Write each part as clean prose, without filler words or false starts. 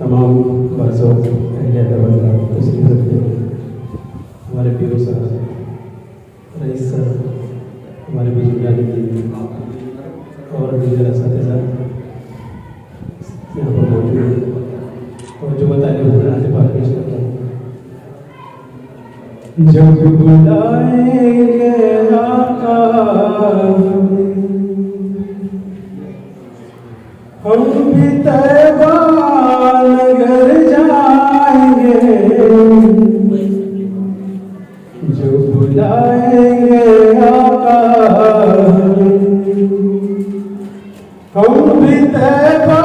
तमाम बाज़ों अहले दरवाज़ा तस्लीम करते हैं हमारे पीरों साहब रईस साहब हमारे बीच जाने की और दीगर असातिज़ा यहाँ पर मौजूद हैं और जो बताने वाले आने पाक पेश करता हूँ। जब बुलाएंगे आका हम भी तैबा नगर जाएंगे, जो बुलाएंगे आका हम भी तैबा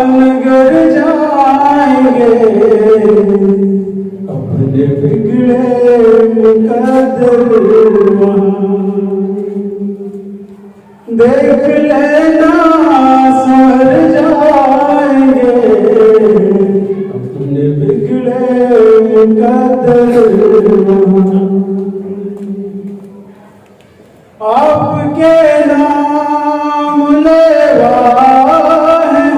नगर जाएंगे, अपने बिगड़े मुकद्दर देख लेना सर जाएंगे, अपने बिगड़े मुकद्दर आपके नाम लेवा है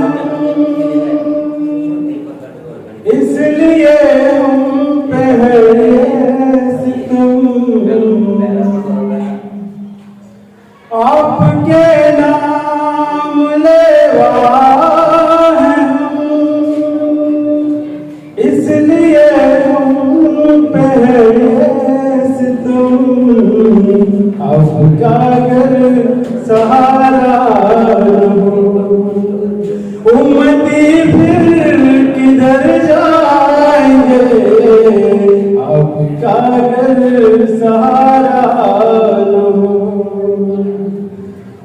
इसलिए हम पहले सितम आपके नाम लेवा है इसलिए हम पहले सितम आपका घर सहारा उम्मती फिर किधर जाएंगे, आपका घर सहारा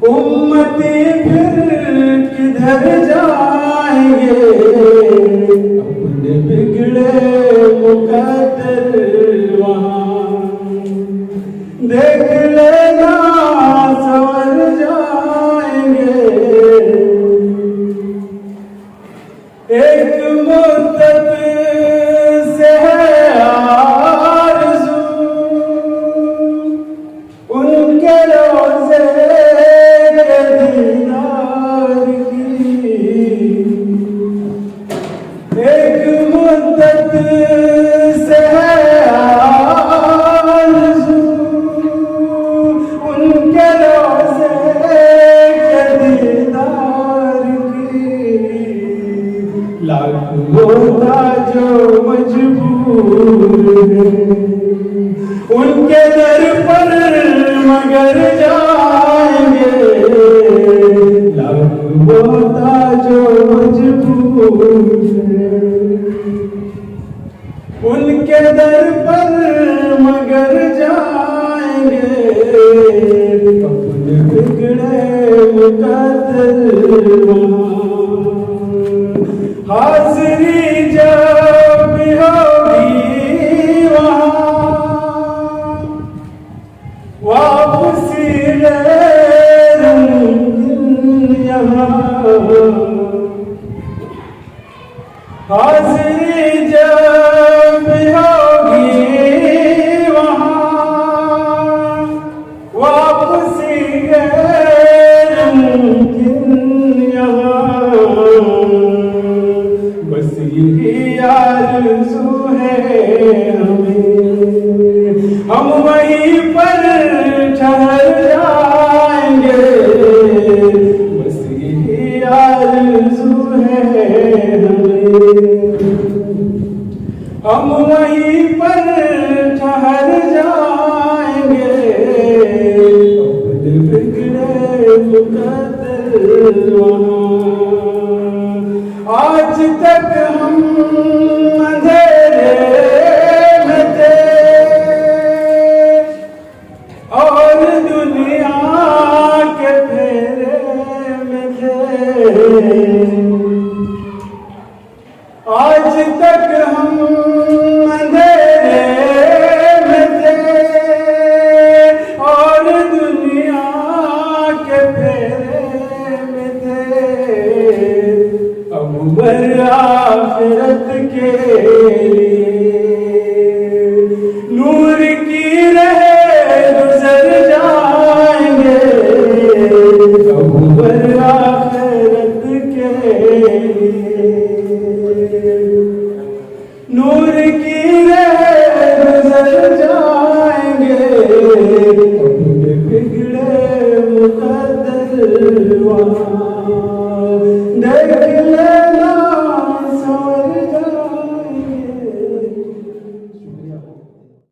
उम्मती फिर किधर जाएंगे, अपने बिगड़े मुकद्दर वहाँ देख लेना संवर जाएंगे। एक मुद्दत से है आरज़ू उनके रोज़े के दीदार की, एक मुद्दत से है आरज़ू उनके रोज़े के दीदार की, लाख होता जो मजबूर है उनके दर पर मगर जाएंगे, लाख होता जो मजबूर है उनके दर पर मगर जाएंगे, अपने बिगड़े मुकद्दर हाज़िरी जब होगी वहाँ वापसी यहाँ, हाज़िरी जब होगी वहाँ वापसी यहाँ, बस यही आरज़ू है हमें, हम वहीं पर ठहर जाएंगे, बस यही आरज़ू है हमें, हम वहीं पर ठहर जाएंगे, अपने बिगड़े मुकद्दर वहाँ आज तक हम अंधेरे में थे और दुनिया के फेरे में थे, आज तक हम अंधेरे में थे और दुनिया के फेरे में थे, आखिरत के लिए नूर की रहे गुजर जाएंगे अबूबर आखिरत के लिए नूर की रहे गुजर जाएंगे अपने बिगड़े मुकद्दर वहाँ देख